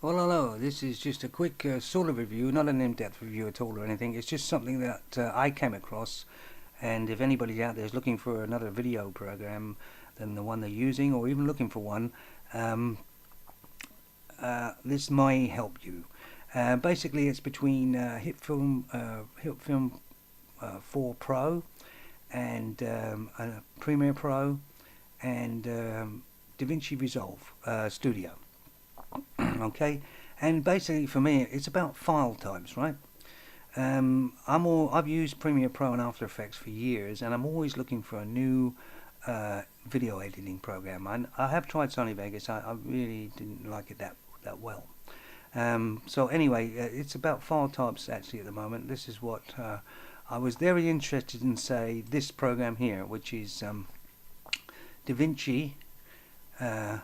Well, hello. This is just a quick sort of review, not an in-depth review at all or anything. It's just something that I came across, and if anybody out there is looking for another video program than the one they're using, or even looking for one, um, this might help you. Basically, it's between Hitfilm4Pro and Premiere Pro and Davinci Resolve Studio. Okay, and basically for me it's about file types, right? I've used Premiere Pro and After Effects for years, and I'm always looking for a new video editing program. I have tried Sony Vegas. I really didn't like it that well. So anyway, it's about file types actually at the moment. This is what I was very interested in, say, this program here, which is Davinci. The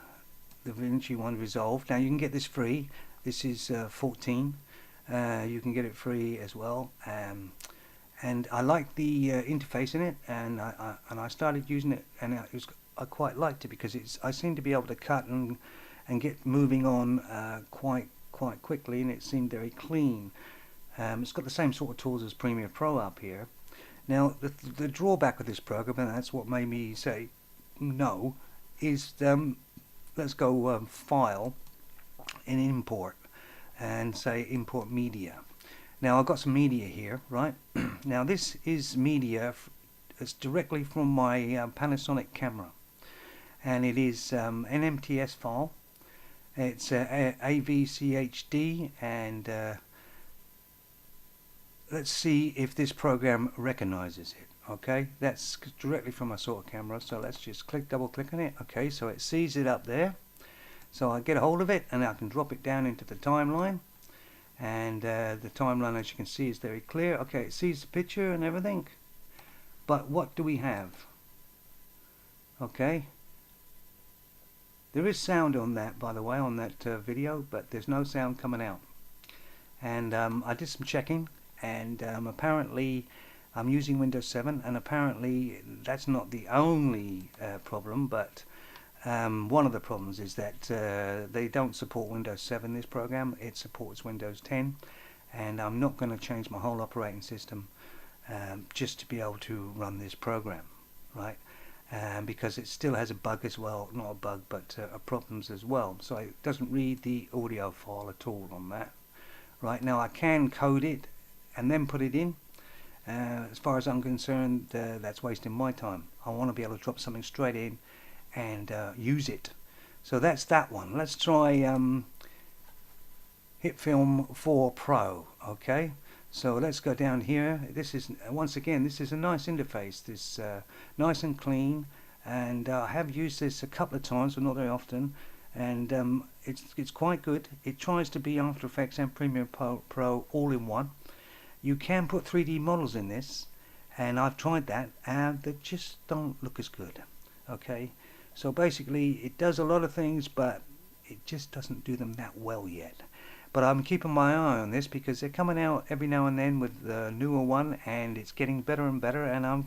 Davinci one Resolve. Now you can get this free. This is 14. You can get it free as well. And I like the interface in it, and I started using it, and I quite liked it because I seem to be able to cut and get moving on quite quickly, and it seemed very clean. It's got the same sort of tools as Premiere Pro up here. Now the drawback of this program, and that's what made me say no, is let's go File and Import, and say Import Media. Now I've got some media here, right? Now this is media. It's directly from my Panasonic camera, and it is an MTS file. It's AVCHD, and let's see if this program recognizes it. Okay, that's directly from my sort of camera, so let's just double click on it. Okay, so it sees it up there, so I get a hold of it and I can drop it down into the timeline, and the timeline, as you can see, is very clear. Okay, it sees the picture and everything, but what do we have? Okay, there is sound on that, by the way, on that video, but there's no sound coming out. And I did some checking, and apparently I'm using Windows 7, and apparently that's not the only problem, but one of the problems is that they don't support Windows 7, this program. It supports Windows 10, and I'm not going to change my whole operating system just to be able to run this program, right? Because it still has a bug as well, not a bug, but problems as well. So it doesn't read the audio file at all on that. Right, now I can code it and then put it in. As far as I'm concerned, that's wasting my time. I want to be able to drop something straight in and use it. So that's that one. Let's try Hitfilm4Pro. Okay, so let's go down here. This is, once again, this is a nice interface. This nice and clean, and I have used this a couple of times, but not very often. And it's quite good. It tries to be After Effects and Premiere Pro all in one. You can put 3D models in this, and I've tried that, and they just don't look as good. Okay, so basically it does a lot of things, but it just doesn't do them that well yet. But I'm keeping my eye on this because they're coming out every now and then with the newer one, and it's getting better and better, and I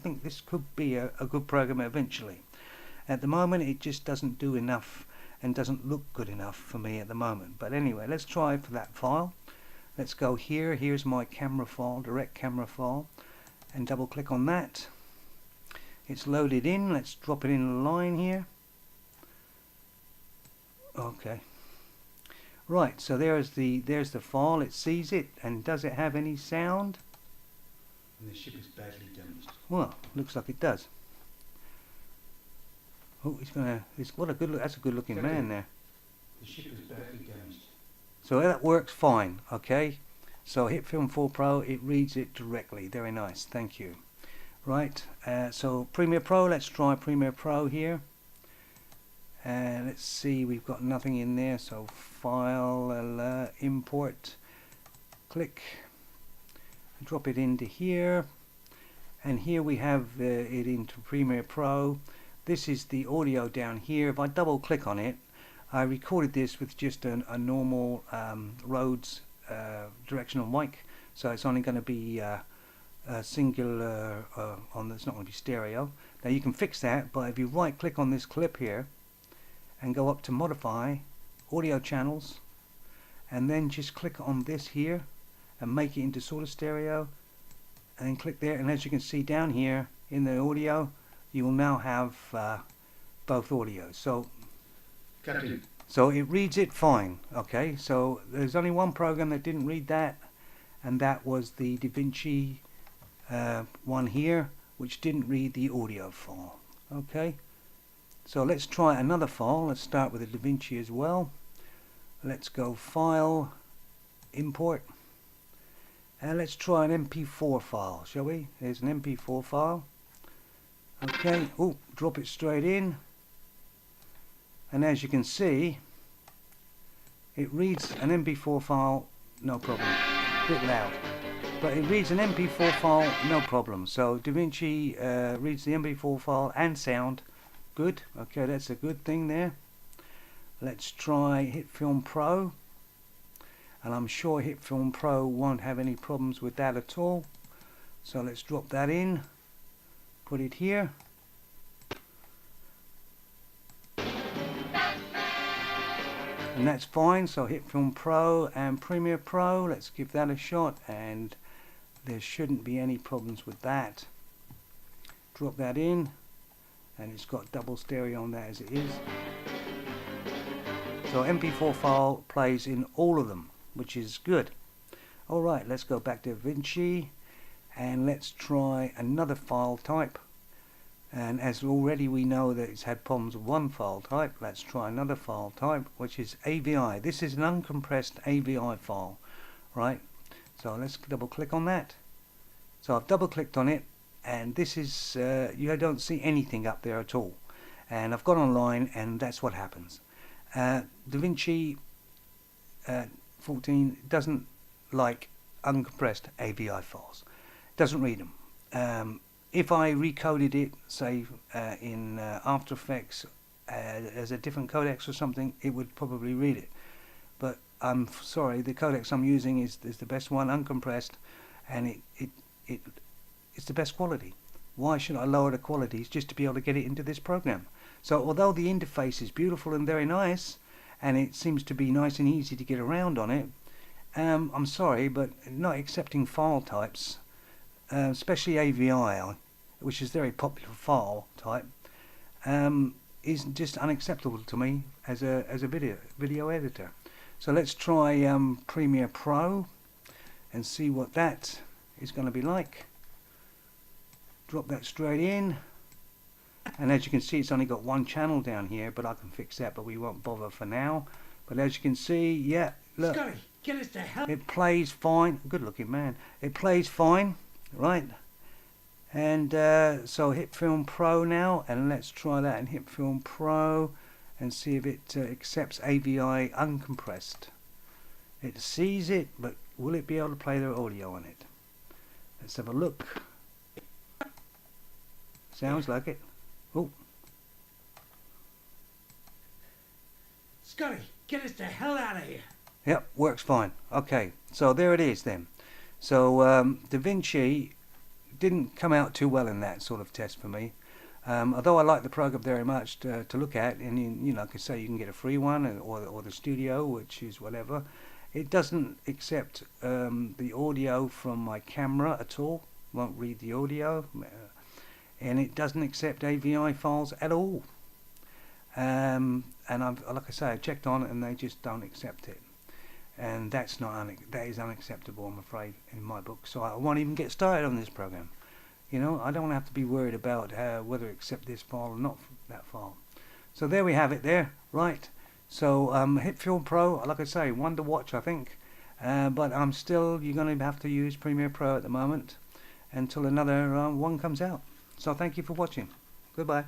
think this could be a good program eventually. At the moment it just doesn't do enough and doesn't look good enough for me at the moment. But anyway, let's try for that file. Let's go here. Here's my camera file, direct camera file, and double click on that. It's loaded in. Let's drop it in a line here. Okay. Right, so there's the file. It sees it, and does it have any sound? And the ship is badly damaged. Well, looks like it does. Oh, what a good look. That's a good looking man there. The ship is badly damaged. So that works fine. Okay, so Hitfilm4Pro, it reads it directly. Very nice, thank you. Right, so Premiere Pro, let's try Premiere Pro here. And let's see, we've got nothing in there, so File, Import, click, drop it into here, and here we have it into Premiere Pro. This is the audio down here. If I double click on it, I recorded this with just a normal Rhodes directional mic, so it's only going to be a singular it's not going to be stereo. Now you can fix that, but if you right click on this clip here and go up to modify audio channels, and then just click on this here and make it into sort of stereo, and then click there, and as you can see down here in the audio, you will now have both audios. Captain. So it reads it fine. Okay, so there's only one program that didn't read that, and that was the Davinchi one here, which didn't read the audio file. Okay, so let's try another file. Let's start with the Davinchi as well. Let's go File, Import, and let's try an MP4 file, shall we? There's an MP4 file. Okay, oh, drop it straight in, and as you can see, it reads an MP4 file, no problem. A bit loud, but it reads an MP4 file, no problem. So Davinchi reads the MP4 file and sound good. Okay, that's a good thing there. Let's try Hitfilm4Pro, and I'm sure Hitfilm4Pro won't have any problems with that at all. So let's drop that in, put it here, and that's fine. So Hitfilm4Pro and Premiere Pro, let's give that a shot, and there shouldn't be any problems with that. Drop that in, and it's got double stereo on that as it is. So MP4 file plays in all of them, which is good. Alright, let's go back to Davinchi, and let's try another file type. And as already we know that it's had problems with one file type, let's try another file type, which is AVI. This is an uncompressed AVI file, right? So let's double click on that. So I've double clicked on it, and this is, you don't see anything up there at all. And I've gone online, and that's what happens. Davinchi 14 doesn't like uncompressed AVI files, doesn't read them. If I recoded it, say in After Effects as a different codecs or something, it would probably read it. But I'm sorry, the codecs I'm using is the best one, uncompressed, and it's the best quality. Why should I lower the qualities just to be able to get it into this program? So although the interface is beautiful and very nice, and it seems to be nice and easy to get around on it, I'm sorry, but not accepting file types, especially AVI, which is a very popular file type, is just unacceptable to me as a video editor. So let's try Premiere Pro and see what that is going to be like. Drop that straight in, and as you can see, it's only got one channel down here, but I can fix that, but we won't bother for now. But as you can see, yeah, look, Scotty, get us to hell. it plays fine. Good looking man. It plays fine, right? And so Hitfilm4Pro now, and let's try that in Hitfilm4Pro and see if it accepts AVI uncompressed. It sees it, but will it be able to play the audio on it? Let's have a look. Sounds like it. Oh, Scotty, get us the hell out of here. yep, works fine. Okay, so there it is then. So Davinchi didn't come out too well in that sort of test for me. Although I like the program very much to look at, and you know, like I say, you can get a free one or the studio, which is whatever. It doesn't accept the audio from my camera at all. Won't read the audio, and it doesn't accept AVI files at all. And like I say, I checked on it, and they just don't accept it. And that is unacceptable, I'm afraid, in my book. So I won't even get started on this program. You know, I don't have to be worried about whether to accept this file or not that file. So there we have it there, right? So Hitfilm4Pro, like I say, one to watch, I think. But you're going to have to use Premiere Pro at the moment until another one comes out. So thank you for watching. Goodbye.